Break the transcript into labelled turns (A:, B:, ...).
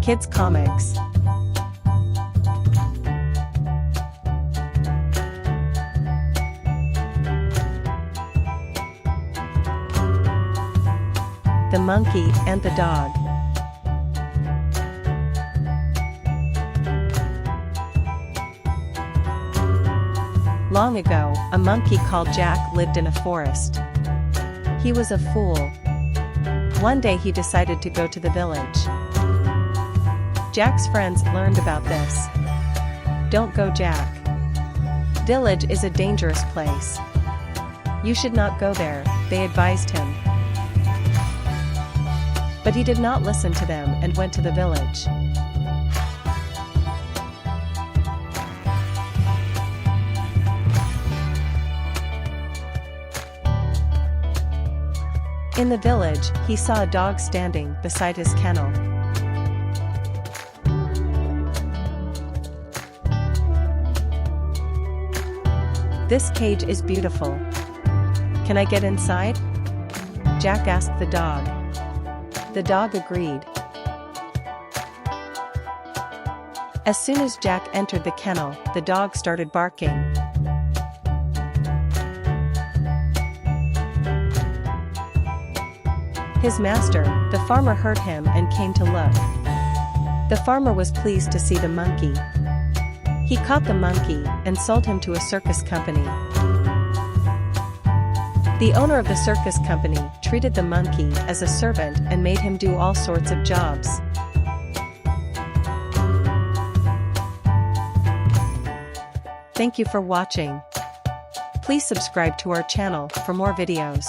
A: Kids Comics. The Monkey and the Dog. Long ago, a monkey called Jack lived in a forest. He was a fool. One day he decided to go to the village. Jack's friends learned about this. "Don't go, Jack. Village is a dangerous place. You should not go there," they advised him. But he did not listen to them and went to the village. In the village, he saw a dog standing beside his kennel. "This cage is beautiful. Can I get inside?" Jack asked the dog. The dog agreed. As soon as Jack entered the kennel, the dog started barking. His master, the farmer, heard him and came to look. The farmer was pleased to see the monkey. He caught the monkey and sold him to a circus company. The owner of the circus company treated the monkey as a servant and made him do all sorts of jobs. Thank you for watching. Please subscribe to our channel for more videos.